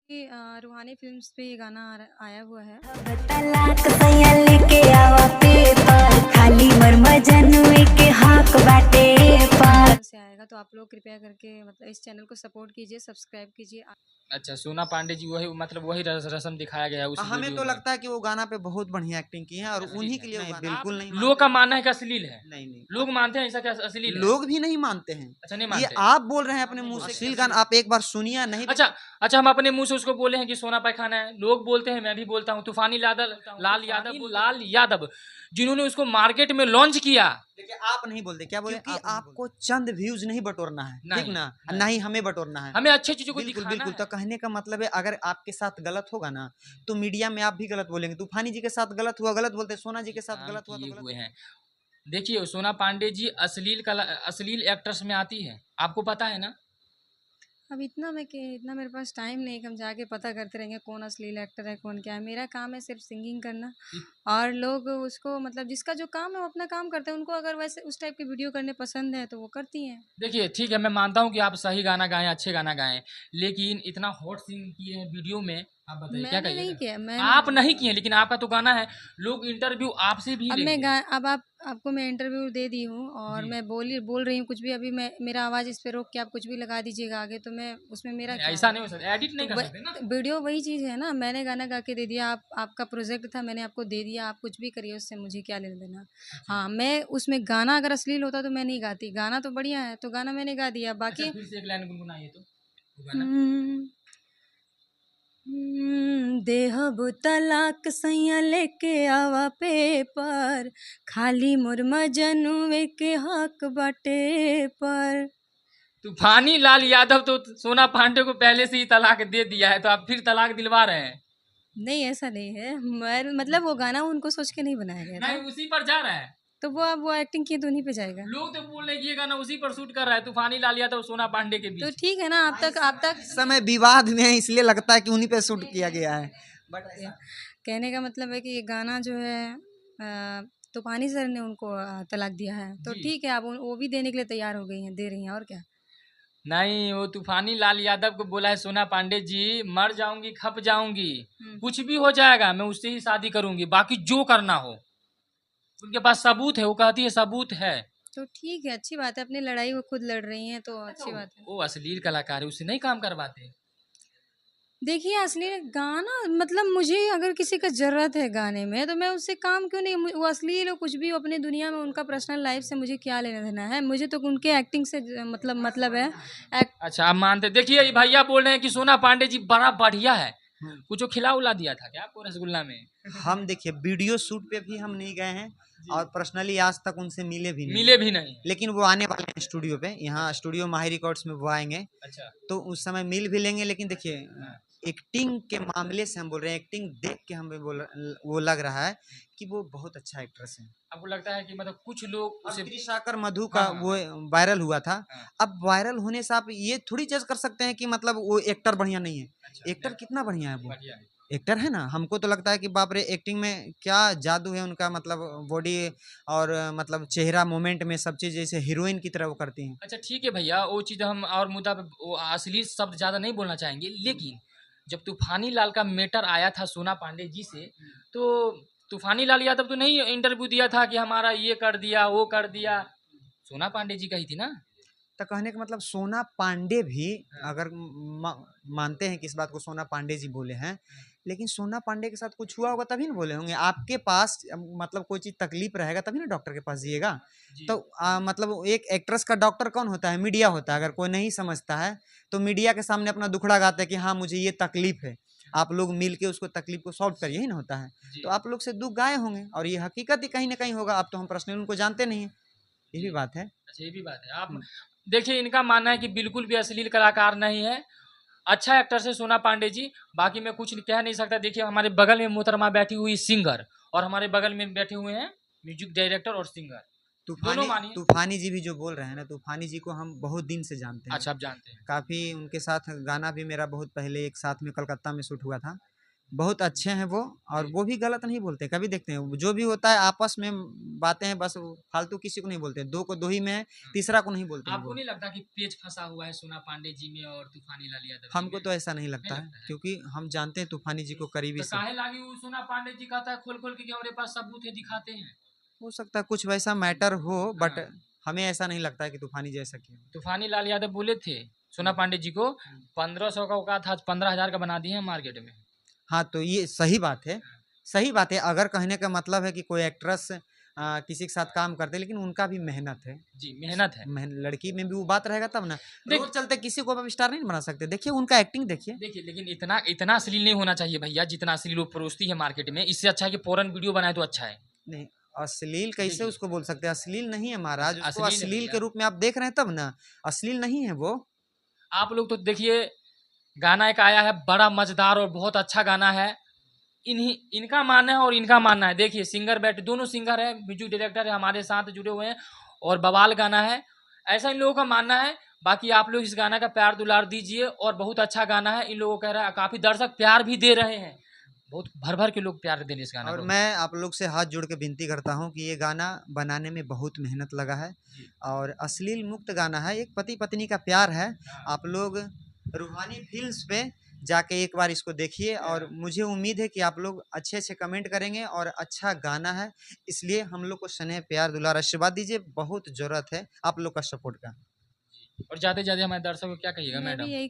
कि रूहानी फ़िल्म्स पे ये गाना आया हुआ है। तलाक सैया लेके आवा पेपर खाली मरम जनुए के हक बाटे पर से आएगा तो आप लोग कृपया करके मतलब इस चैनल को सपोर्ट कीजिए, सब्सक्राइब कीजिए। अच्छा, सोना पांडे जी वही मतलब वही रस्म दिखाया गया है उस हमें वीडियो तो में। लगता है कि वो गाना पे बहुत बढ़िया एक्टिंग की है और अश्लील उन्हीं है। के लिए वो नहीं, गाना बिल्कुल नहीं लोग का मानते। मानना है कि अश्लील है। नहीं लोग मानते हैं ऐसा कि अश्लील है। लोग भी नहीं मानते हैं। अच्छा, नहीं ये मानते। आप बोल रहे हैं अपने मुंह से अश्लील गाना, आप एक बार सुनिए नहीं। अच्छा अच्छा, हम अपने मुंह से उसको बोले हैं कि सोना पैखाना है। लोग बोलते हैं, मैं भी बोलता हूँ। तूफानी लाल यादव जिन्होंने उसको मार्केट में लॉन्च किया। देखिए आप नहीं बोलते, क्या बोले कि आपको चंद व्यूज नहीं बटोरना है, ठीक ना, नहीं। नहीं हमें बटोरना है, हमें अच्छी चीजों को बिल्कुल दिखाना बिल्कुल। है। तो कहने का मतलब है अगर आपके साथ गलत होगा ना तो मीडिया में आप भी गलत बोलेंगे। तूफानी जी के साथ गलत हुआ गलत बोलते, सोना जी के साथ गलत हुआ तो किए गलत हुए हैं। देखिए, सोना पांडे जी अश्लील एक्ट्रेस में आती है, आपको पता है ना। अब इतना मेरे पास टाइम नहीं कि हम जाके पता करते रहेंगे कौन अश्लील एक्टर है, कौन क्या है। मेरा काम है सिर्फ सिंगिंग करना, और लोग उसको मतलब जिसका जो काम है वो अपना काम करते हैं। उनको अगर वैसे उस टाइप की वीडियो करने पसंद है तो वो करती हैं। देखिए, ठीक है, मैं मानता हूँ कि आप सही गाना गाएं, अच्छे गाना गाएं, लेकिन इतना हॉट सीन किए हैं वीडियो में। आप बताइए क्या मैंने नहीं कहिएगा। किया, आप नहीं किए, लेकिन आपका तो गाना है। लोग इंटरव्यू आपसे भी अब मैं लेंगे। गा अब आपको मैं इंटरव्यू दे दी हूँ और जी। मैं बोल रही हूँ कुछ भी। अभी मैं मेरा आवाज़ इस पे रोक के आप कुछ भी लगा दीजिएगा आगे, तो मैं उसमें मेरा नहीं, क्या ऐसा है? नहीं हो सकता, एडिट तो नहीं कर सकते ना। वीडियो वही चीज़ है ना, मैंने गाना गा के दे दिया। आपका प्रोजेक्ट था, मैंने आपको दे दिया। आप कुछ भी करिए उससे, मुझे क्या लेना देना। अच्छा। हाँ, मैं उसमें गाना अगर अश्लील होता तो मैं नहीं गाती। गाना तो बढ़िया है तो गाना मैंने गा दिया। अच्छा, बाकी फिर से एक लाइन गुनगुनाइए तो वो गाना। हम्म, देहब तलाक सैया लेके आवा पेपर खाली मुर्मा जनुए के हक बाटे पर। तूफानी लाल यादव तो सोना पांडे को पहले से ही तलाक दे दिया है, तो आप फिर तलाक दिलवा रहे हैं। नहीं, ऐसा नहीं है। मैं मतलब वो गाना उनको सोच के नहीं बनाया गया नहीं, था। उसी पर जा रहा है। तो वो अब वो एक्टिंग किए तो उन्हीं पे जाएगा। लोग तो बोल रहे हैं कि ये गाना उसी पर शूट कर रहा है, तूफानी लाल यादव और सोना पांडे के तो बीच। ठीक है ना, आप तक इस समय विवाद में है इसलिए लगता है कि उन्हीं पे शूट किया गया है। बट कहने का मतलब है कि ये गाना जो है तूफानी सर ने उनको तलाक दिया है, तो जी। ठीक है। आप वो भी देने के लिए तैयार हो गई हैं, दे रही हैं, और क्या। नहीं, वो तूफानी लाल यादव को बोला है सोना पांडे जी, मर जाऊंगी खप जाऊंगी, कुछ भी हो जाएगा, मैं उससे ही शादी करूंगी, बाकी जो करना हो। उनके पास सबूत है, वो कहती है सबूत है। तो ठीक है, अच्छी बात है। अपनी लड़ाई वो खुद लड़ रही हैं तो अच्छी बात है। वो अश्लील कलाकार है, उससे नहीं काम करवाते। देखिए, असली गाना मतलब मुझे अगर किसी का ज़रूरत है गाने में तो मैं उससे काम क्यों नहीं। वो अश्लील हो कुछ भी हो अपनी दुनिया में, उनका पर्सनल लाइफ से मुझे क्या लेना देना है। मुझे तो उनके एक्टिंग से मतलब है। अच्छा, आप मानते। देखिए, ये भैया बोल रहे हैं कि सोना पांडे जी बड़ा बढ़िया है। कुछ खिला उला दिया था क्या आपको रसगुल्ला में? हम देखिए वीडियो शूट पे भी हम नहीं गए हैं और पर्सनली आज तक उनसे मिले भी नहीं। मिले भी नहीं। लेकिन वो आने वाले हैं स्टूडियो पे, यहाँ स्टूडियो माही रिकॉर्ड्स में वो आएंगे। अच्छा। तो उस समय मिल भी लेंगे। लेकिन देखिए एक्टिंग के मामले से हम बोल रहे हैं, एक्टिंग देख के हमें वो लग रहा है कि वो बहुत अच्छा एक्ट्रेस है। आपको लगता है कि मतलब कुछ लोग उसे त्रिशाकर मधु का हाँ, वो वायरल हुआ था। हाँ। अब वायरल होने से आप ये थोड़ी जज कर सकते हैं कि मतलब वो एक्टर बढ़िया नहीं है। अच्छा, एक्टर कितना बढ़िया है, वो बढ़िया है। एक्टर है ना। हमको तो लगता है कि बाप रे, एक्टिंग में क्या जादू है उनका, मतलब बॉडी और मतलब चेहरा मूवमेंट में सब चीज जैसे हीरोइन की तरह वो करती हैं। अच्छा, ठीक है भैया, वो चीज़ हम और मुद्दा पे वो अश्लील शब्द ज़्यादा नहीं बोलना चाहेंगे, लेकिन जब तूफानी लाल का मैटर आया था सोना पांडे जी से, तो तूफानी लाल यादव तो नहीं इंटरव्यू दिया था कि हमारा ये कर दिया वो कर दिया। सोना पांडे जी कही थी ना। तो कहने का मतलब सोना पांडे भी अगर मानते हैं कि इस बात को सोना पांडे जी बोले हैं, लेकिन सोना पांडे के साथ कुछ हुआ होगा तभी ना बोले होंगे। आपके पास मतलब कोई चीज तकलीफ रहेगा तभी ना डॉक्टर के पास जाइएगा। तो मतलब एक एक्ट्रेस का डॉक्टर कौन होता है? मीडिया होता है। अगर कोई नहीं समझता है तो मीडिया के सामने अपना दुखड़ा गाता है कि हाँ मुझे ये तकलीफ है, आप लोग मिल के उसको तकलीफ को सॉल्व करिए, यही ना होता है। तो आप लोग से दुख गाए होंगे और ये हकीकत ही कहीं ना कहीं होगा। आप तो हम पर्सनली उनको जानते नहीं है, ये भी बात है। अच्छा, ये भी बात है। आप देखिए, इनका मानना है कि बिल्कुल भी अश्लील कलाकार नहीं है, अच्छा एक्टर से सोना पांडे जी। बाकी मैं कुछ कह नहीं सकता। देखिए, हमारे बगल में मोहतरमा बैठी हुई सिंगर, और हमारे बगल में बैठे हुए हैं म्यूजिक डायरेक्टर और सिंगर, दोनों मानिए। तूफानी जी भी जो बोल रहे हैं ना, तूफानी जी को हम बहुत दिन से जानते हैं। अच्छा, आप जानते हैं। काफ़ी उनके साथ गाना भी मेरा बहुत पहले एक साथ में कलकत्ता में शूट हुआ था। बहुत अच्छे हैं वो, और वो भी गलत नहीं बोलते, कभी देखते हैं जो भी होता है आपस में बातें हैं, बस वो फालतू किसी को नहीं बोलते, दो को दो ही में है, तीसरा को नहीं बोलते हैं आपको वो। नहीं लगता कि पेच फंसा हुआ है सोना पांडे जी में और तूफानी लाल यादव जी हमको में? तो ऐसा नहीं लगता है, लगता है? क्योंकि हम जानते हैं तूफानी जी को करीबी तो से। काहे लागी वो सोना पांडे जी कहता है खोल खोल के कि हमारे पास सबूत है दिखाते हैं। हो सकता है कुछ वैसा मैटर हो, बट हाँ। हमें ऐसा नहीं लगता है कि तूफानी जी ऐसा किया। तूफानी लाल यादव बोले थे सोना पांडे जी को 1500 का औकात था 15,000 का बना दिए हैं मार्केट में। हाँ, तो ये सही बात है, सही बात है। अगर कहने का मतलब है कि कोई एक्ट्रेस किसी के साथ काम करते हैं, लेकिन उनका भी मेहनत है। जी मेहनत है। लड़की में भी वो बात रहेगा तब ना। देख रोड चलते किसी को अब स्टार नहीं बना सकते। देखिए उनका एक्टिंग देखिए। देखिए लेकिन इतना इतना अश्लील नहीं होना चाहिए भैया जितना अश्लील वो परोसती है मार्केट में। इससे अच्छा है कि पोरन वीडियो बनाए तो अच्छा है। नहीं, अश्लील कैसे देखिए उसको बोल सकते हैं? अश्लील नहीं है महाराज, उसको अश्लील है अश्लील के भैया। रूप में आप देख रहे हैं तब ना, अश्लील नहीं है वो। आप लोग तो देखिए गाना एक आया है बड़ा मजेदार और बहुत अच्छा गाना है। इन्हीं इनका मानना है और इनका मानना है। देखिए सिंगर बैठे दोनों सिंगर है म्यूजिक डायरेक्टर है हमारे साथ जुड़े हुए हैं और बवाल गाना है। ऐसा इन लोगों का मानना है। बाकी आप लोग इस गाना का प्यार दुलार दीजिए और बहुत अच्छा गाना है। इन लोगों को कह रहा है काफी दर्शक प्यार भी दे रहे हैं। बहुत भर भर के लोग प्यार दे रहे हैं इस गाना और को। मैं आप लोग से हाथ जोड़ के विनती करता हूँ कि ये गाना बनाने में बहुत मेहनत लगा है, जी। और अश्लील मुक्त गाना है, एक पति पत्नी का प्यार है। आप लोग रूहानी फिल्म्स पे जाके एक बार इसको देखिए, और मुझे उम्मीद है कि आप लोग अच्छे अच्छे कमेंट करेंगे, और अच्छा गाना है, इसलिए हम लोग को स्नेह प्यार दुलार आशीर्वाद दीजिए। बहुत ज़रूरत है आप लोग का सपोर्ट का। और जाते जाते हमारे दर्शकों को क्या कहिएगा मैं भी मैडम? यही